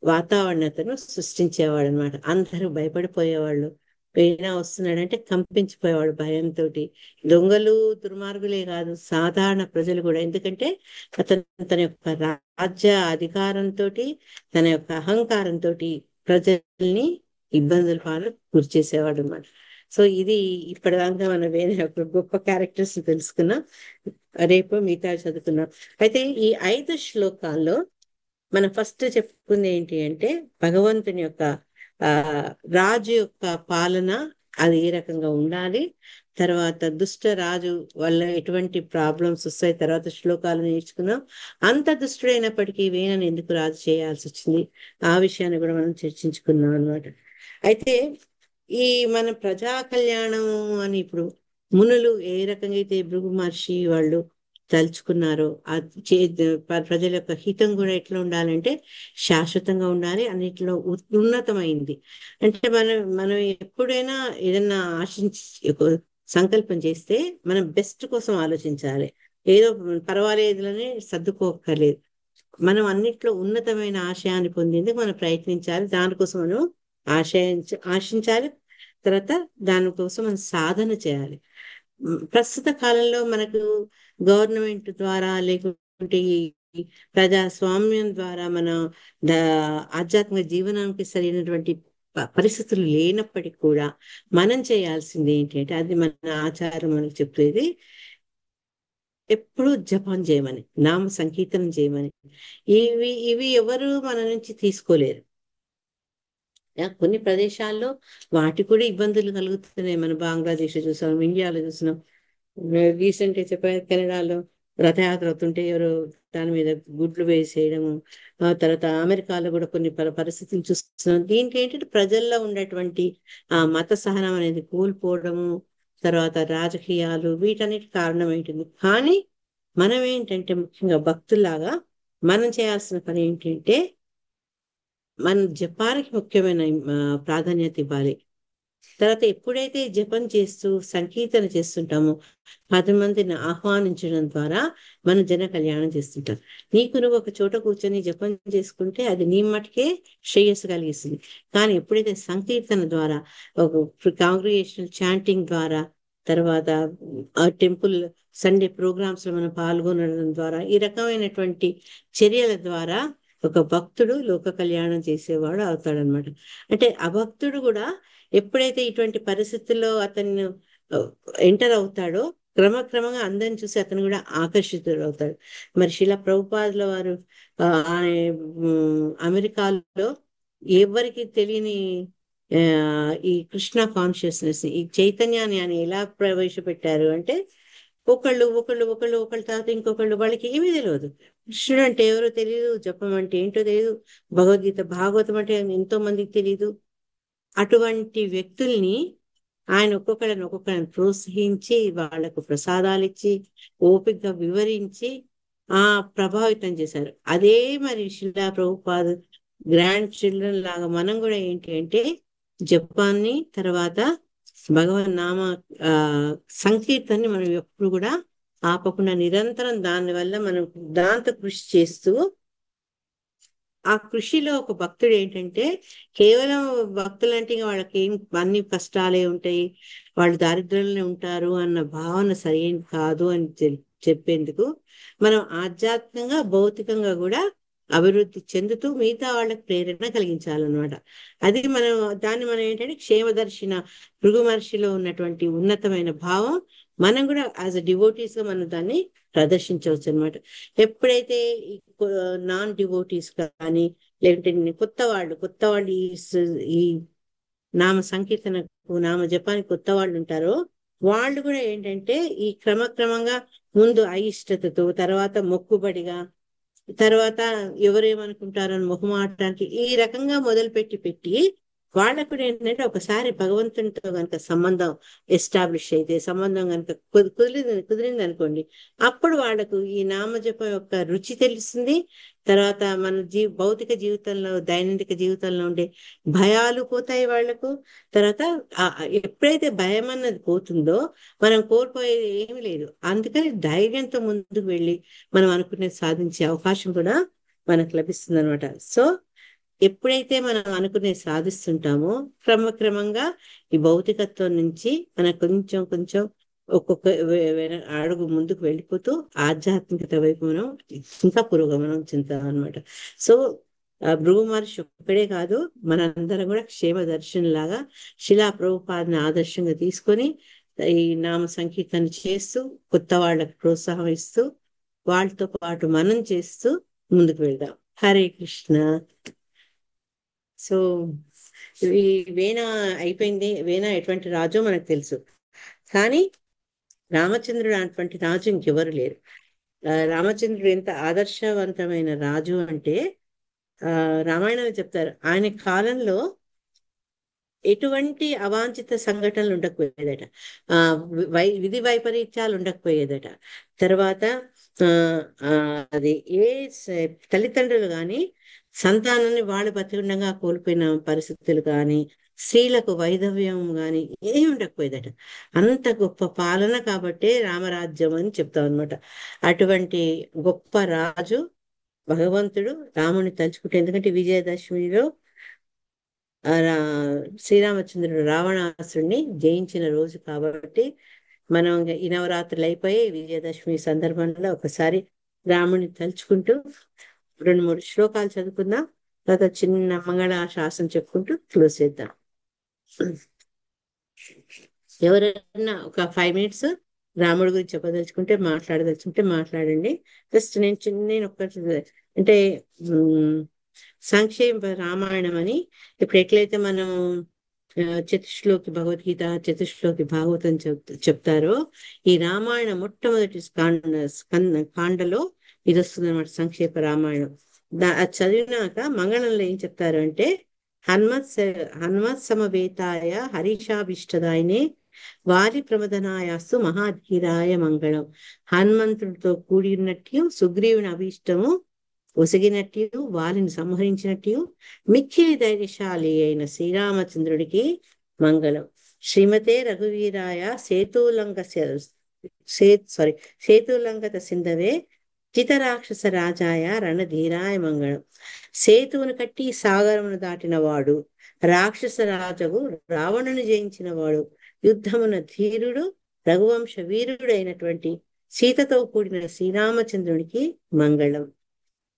వాతావరణతను సృష్టించేవాడు అనమాట. అందరూ భయపడిపోయేవాళ్ళు. వేణా వస్తున్నాడంటే కంపించిపోయేవాడు భయంతో. దొంగలు దుర్మార్గులే కాదు, సాధారణ ప్రజలు కూడా. ఎందుకంటే అతను తన యొక్క రాజ్య అధికారంతో, తన యొక్క అహంకారంతో ప్రజల్ని ఇబ్బందుల పాలు గురి చేసేవాడు అనమాట. సో ఇది ఇప్పటిదాకా మనం వేరే ఒక గొప్ప క్యారెక్టర్స్ తెలుసుకున్నాం. రేపు మిగతా చదువుకున్నాం. అయితే ఈ 5 శ్లోకాల్లో మనం ఫస్ట్ చెప్పుకుంది ఏంటి అంటే భగవంతుని యొక్క రాజు యొక్క పాలన అది ఏ రకంగా ఉండాలి, తర్వాత దుష్ట రాజు వల్ల ఎటువంటి ప్రాబ్లమ్స్ వస్తాయి, తర్వాత శ్లోకాలు నేర్చుకున్నాం. అంత దుష్టుడైనప్పటికీ వీణను ఎందుకు రాజు చేయాల్సి వచ్చింది, ఆ విషయాన్ని కూడా మనం చర్చించుకున్నాం అనమాట. అయితే ఈ మన ప్రజా కళ్యాణం అని ఇప్పుడు మునులు ఏ రకంగా అయితే భృగు మహర్షి వాళ్ళు తలుచుకున్నారో ఆ ప్రజల యొక్క హితం కూడా ఎట్లా ఉండాలంటే శాశ్వతంగా ఉండాలి, అన్నిట్లో ఉన్నతమైంది. అంటే మనం ఎప్పుడైనా ఏదన్నా సంకల్పం చేస్తే మనం బెస్ట్ కోసం ఆలోచించాలి. ఏదో పర్వాలేదులని సర్దుకోక్కర్లేదు. మనం అన్నిట్లో ఉన్నతమైన ఆశయాన్ని పొందేందుకు మనం ప్రయత్నించాలి. దానికోసం మనం ఆశించాలి. తర్వాత దానికోసం మనం సాధన చేయాలి. ప్రస్తుత కాలంలో మనకు గవర్నమెంట్ ద్వారా లేకుంటే ప్రజాస్వామ్యం ద్వారా మన ఆధ్యాత్మిక జీవనానికి సరైనటువంటి పరిస్థితులు లేనప్పటికీ కూడా మనం చేయాల్సింది ఏంటంటే, అది మన ఆచారం మనకు చెప్పేది, ఎప్పుడూ జపం చేయమని, నామ సంకీర్తనం చేయమని. ఇవి ఎవరు మన నుంచి తీసుకోలేరు. కొన్ని ప్రదేశాల్లో వాటి కూడా ఇబ్బందులు కలుగుతున్నాయి. మనం బంగ్లాదేశ్ చూసాం, ఇండియాలో చూసినాం. రీసెంట్ చెప్పారు కెనడాలో రథయాత్ర అవుతుంటే ఎవరు దాని మీద గుడ్లు వేసేయడము. తర్వాత అమెరికాలో కూడా కొన్ని పరిస్థితులు చూస్తున్నాం. దీనికి ఏంటంటే ప్రజల్లో ఉండేటువంటి ఆ మత సహనం అనేది కోల్పోవడము, తర్వాత రాజకీయాలు, వీటన్నిటి కారణం ఏంటింది. కానీ మనం ఏంటంటే ముఖ్యంగా భక్తుల్లాగా మనం చేయాల్సిన పని ఏంటంటే మన జపానికి ముఖ్యమైన ప్రాధాన్యత ఇవ్వాలి. తర్వాత ఎప్పుడైతే జపం చేస్తూ సంకీర్తన చేస్తుంటామో 10 మందిని ఆహ్వానించడం ద్వారా మన జన కళ్యాణం చేస్తుంటాం. నువ్వు ఒక చోట కూర్చొని జపం చేసుకుంటే అది నీ మటుకే శ్రేయస్సు కలిగిస్తుంది. కానీ ఎప్పుడైతే సంకీర్తన ద్వారా, ఒక కాంగ్రిగేషనల్ చాంటింగ్ ద్వారా, తర్వాత టెంపుల్ సండే ప్రోగ్రామ్స్ లో మనం పాల్గొనడం ద్వారా, ఈ రకమైనటువంటి చర్యల ద్వారా ఒక భక్తుడు లోక కళ్యాణం చేసేవాడు అవుతాడనమాట. అంటే అభక్తుడు కూడా ఎప్పుడైతే ఇటువంటి పరిస్థితుల్లో అతను ఎంటర్ అవుతాడో క్రమక్రమంగా అందరిని చూసి అతను కూడా ఆకర్షితుడు అవుతాడు. మరి శిలా ప్రభుపాదుల వారు అమెరికాలో ఎవరికి తెలియని ఈ కృష్ణ కాన్షియస్నెస్, ఈ చైతన్యాన్ని అని ఎలా ప్రవేశపెట్టారు అంటే ఒకళ్ళు తర్వాత ఇంకొకళ్ళు, వాళ్ళకి ఏమీ తెలియదు. కృష్ణుడు అంటే ఎవరో తెలియదు, జపం అంటే ఏంటో తెలియదు, భగవద్గీత భాగవతం అంటే ఎంతో మందికి తెలియదు. అటువంటి వ్యక్తుల్ని ఆయన ఒక్కొక్కరిని ప్రోత్సహించి వాళ్లకు ప్రసాదాలు ఇచ్చి ఓపికగా వివరించి ప్రభావితం చేశారు. అదే మరి శిలా ప్రభుపాద గ్రాండ్ చిల్డ్రన్ లాగా మనం కూడా ఏంటి అంటే జపాన్ని, తర్వాత భగవన్ నామ సంకీర్తనని మనం ఎప్పుడు కూడా ఆపకుండా నిరంతరం దానివల్ల మనం దాంతో కృషి చేస్తూ, ఆ కృషిలో ఒక భక్తుడు ఏంటంటే కేవలం భక్తులంటే ఇక వాళ్ళకి ఏం అన్ని కష్టాలే ఉంటాయి, వాళ్ళు దారిద్ర్యంలోనే ఉంటారు అన్న భావన సరైన కాదు అని చెప్పేందుకు మనం ఆధ్యాత్మికంగా భౌతికంగా కూడా అభివృద్ధి చెందుతూ మిగతా వాళ్ళకి ప్రేరణ కలిగించాలన్నమాట. అది మనం దాన్ని మనం ఏంటంటే క్షేమదర్శిన భృగు మహర్షిలో ఉన్నటువంటి ఉన్నతమైన భావం మనం కూడా యాజ్ అ డివోటీస్ గా మనం దాన్ని ప్రదర్శించవచ్చు అనమాట. ఎప్పుడైతే నాన్ డివోటీస్ కానీ లేదంటే కొత్త వాళ్ళు ఈ నామ సంకీర్తనకు నామ జపానికి కొత్త వాళ్ళు ఉంటారో వాళ్ళు కూడా ఏంటంటే ఈ క్రమక్రమంగా ముందు అయిష్టతతో, తర్వాత మొక్కుబడిగా, తర్వాత ఎవరేమనుకుంటారని మొహమాటానికి ఈ రకంగా మొదలుపెట్టి వాళ్ళకు కూడా ఏంటంటే ఒకసారి భగవంతునితో కనుక సంబంధం ఎస్టాబ్లిష్ అయితే, సంబంధం కనుక కుదిరింది అనుకోండి, అప్పుడు వాళ్ళకు ఈ నామజపం యొక్క రుచి తెలుస్తుంది. తర్వాత మన భౌతిక జీవితంలో, దైనందిక జీవితంలో ఉండే భయాలు పోతాయి వాళ్లకు. తర్వాత ఎప్పుడైతే భయం అన్నది పోతుందో మనం కోల్పోయేది ఏమీ లేదు. అందుకని ధైర్యంతో ముందుకు వెళ్ళి మనం అనుకునేది సాధించే అవకాశం కూడా మనకు లభిస్తుంది అనమాట. సో ఎప్పుడైతే మనం అనుకునేది సాధిస్తుంటామో క్రమక్రమంగా ఈ భౌతికత్వం నుంచి మనం కొంచెం కొంచెం ఒక్కొక్క అడుగు ముందుకు వెళ్ళిపోతూ ఆధ్యాత్మికత వైపు మనం ఇంకా పురోగమనం చెందుతాం అనమాట. సో భృగు మహర్షి ఒక్కడే కాదు, మనందరం కూడా క్షేమ దర్శనంలాగా శిలా ప్రభుపాదని ఆదర్శంగా తీసుకొని ఈ నామ సంకీర్తన చేస్తూ కొత్త వాళ్ళకి ప్రోత్సాహం ఇస్తూ వాళ్ళతో పాటు మనం చేస్తూ ముందుకు వెళ్దాం. హరే కృష్ణ. సో ఈ వీణ అయిపోయింది. వీణ ఎటువంటి రాజో మనకు తెలుసు, కానీ రామచంద్రుడు అటువంటి రాజు ఇంకెవరు లేరు. రామచంద్రుడు ఎంత ఆదర్శవంతమైన రాజు అంటే రామాయణంలో చెప్తారు, ఆయన కాలంలో ఎటువంటి అవాంఛిత సంఘటనలు ఉండకపోయేదట, విధి వైపరీత్యాలు ఉండకపోయేదట. తర్వాత అది తల్లిదండ్రులు కానీ సంతానాన్ని వాళ్ళు బతికుండగా కోల్పోయిన పరిస్థితులు కానీ, స్త్రీలకు వైధవ్యం కానీ ఏమి ఉండకపోయేదట. అంత గొప్ప పాలన కాబట్టే రామరాజ్యం అని చెప్తాం అనమాట. అటువంటి గొప్ప రాజు భగవంతుడు రాముని తలుచుకుంటే, ఎందుకంటే విజయదశమిలో శ్రీరామచంద్రుడు రావణాసురుణ్ణి జయించిన రోజు కాబట్టి మనం ఈ నవరాత్రులు అయిపోయి విజయదశమి సందర్భంలో ఒకసారి రాముని తలుచుకుంటూ 2-3 శ్లోకాలు చదువుకుందాం. తర్వాత చిన్న మంగళ శాసనం చెప్పుకుంటూ క్లోజ్ చేద్దాం. ఎవరైనా ఒక 5 minutes రాముడి గురించి చెప్పదలుచుకుంటే మాట్లాడదలుచుకుంటే మాట్లాడండి. జస్ట్ నేను ఒక్కటి అంటే సంక్షేమ రామాయణం అని ఇప్పుడు ఎట్లయితే మనం చతుశ్లోకి భగవద్గీత, చతుశ్లోకి భాగవతం చెప్తారో, ఈ రామాయణ మొట్టమొదటి కాండలో ఇది వస్తుంది అనమాట, సంక్షేప రామాయణం. అది చదివినాక మంగళంలో ఏం చెప్తారు అంటే, హనుమత్ సమవేతాయ హరీషాభిష్టదాయనే వాలి ప్రమదనాయాస్తు మహాధీరాయ మంగళం. హనుమంతుడితో కూడి ఉన్నట్టు సుగ్రీవుని అభీష్టము ఒసిగినట్టు, వాలిని సంహరించినట్టు మిక్కిలి ధైర్యశాలి అయిన శ్రీరామచంద్రుడికి మంగళం. శ్రీమతే రఘువీరాయ సేతులంగత సింధవే చితరాక్షస రాజాయ రణధీరాయ మంగళం. సేతువును కట్టి సాగరమును దాటిన వాడు, రాక్షస రాజగు రావణుని జయించిన వాడు, యుద్ధమున ధీరుడు రఘువంశ వీరుడు అయినటువంటి సీతతో కూడిన శ్రీరామచంద్రునికి మంగళం.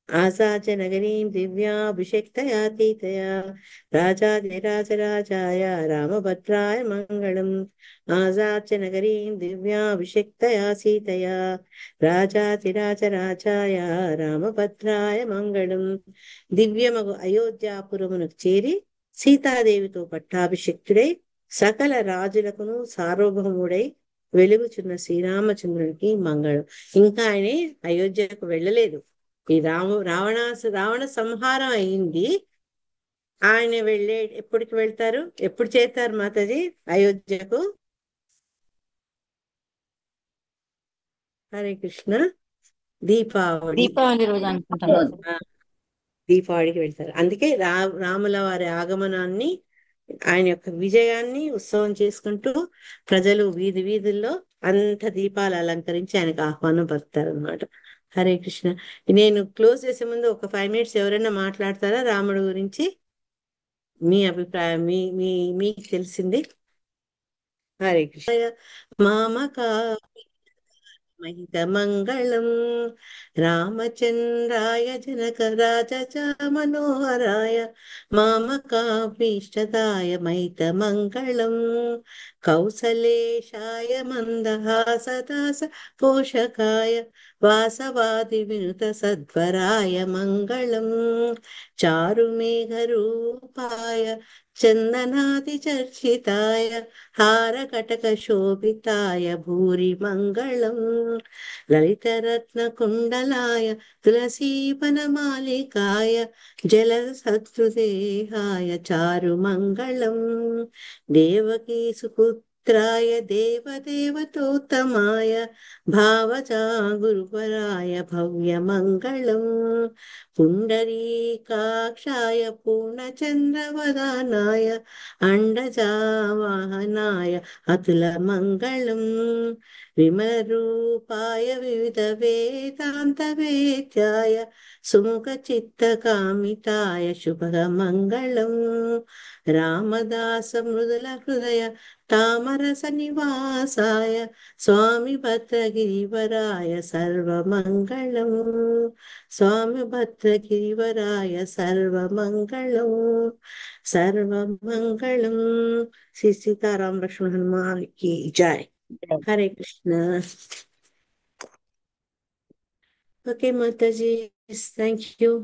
ఆసాచ నగరీం దివ్యాభిషక్తయా తీతయా రాజాధిరాజరాజాయ రామభద్రాయ మంగళం. ఆసాచ నగరీం దివ్యాభిషక్తయా సీతయా రాజాధిరాజరాజాయ రామభద్రాయ మంగళం. దివ్యమగు అయోధ్యాపురమునకు చేరి సీతాదేవితో పట్టాభిషక్తుడై సకల రాజులకును సార్వభౌముడై వెలుగుచున్న శ్రీరామచంద్రునికి మంగళం. ఇంకా ఆయన అయోధ్యకు వెళ్ళలేదు. ఈ రావణ సంహారం అయింది. ఆయన ఎప్పటికి వెళ్తారు, ఎప్పుడు చేస్తారు మాతాజీ అయోధ్యకు? హరే కృష్ణ. దీపావళి రోజు అనుకుంటాను. దీపావళికి వెళ్తారు. అందుకే రాముల వారి ఆగమనాన్ని, ఆయన యొక్క విజయాన్ని ఉత్సవం చేసుకుంటూ ప్రజలు వీధుల్లో అంత దీపాలు అలంకరించి ఆయనకు ఆహ్వానం పలుకుతారు అనమాట. హరే కృష్ణ. నేను క్లోజ్ చేసే ముందు ఒక 5 minutes ఎవరైనా మాట్లాడతారా రాముడు గురించి? మీ అభిప్రాయం, మీకు తెలిసింది. హరే కృష్ణ. మామకా మహితమంగళం రామచంద్రాయ జనకరాజ మనోహరాయ మామకాభీష్టదాయ మహితమంగళం కౌసలేశాయ మందహాసదాస పోషకాయ వాసవాది వినుత సద్వరాయ మంగళం చారుమేఘరూపాయ చందనాది చర్చితాయ హారకటక శోభితాయ భూరి మంగళం లలితరత్నకుండలాయ తులసీవనమాలికాయ జలసత్సుదేహాయ చారు మంగళం దేవకీ సుపుత్రాయ దేవదేవతోత్తమాయ భావజా గురువరాయ భవ్యమంగళం పుండరీకాక్షాయ పూర్ణచంద్రవదనాయ అండజావాహనాయ అతుల మంగళం విమల రూపాయ వివిధ వేదాంత వేద్యాయ సుముఖ చిత్త కామితాయ శుభ మంగళం రామదాస మృదుల హృదయ తామరస నివాసాయ స్వామి భద్రగిరివరాయ సర్వమంగళం స్వామి భద్రగిరివరాయ సర్వమంగళం సర్వమంగళం. శ్రీ సీతారాం లక్ష్మణ హనుమాన్ కి జై. Hare Krishna. Okay Mataji, thank you.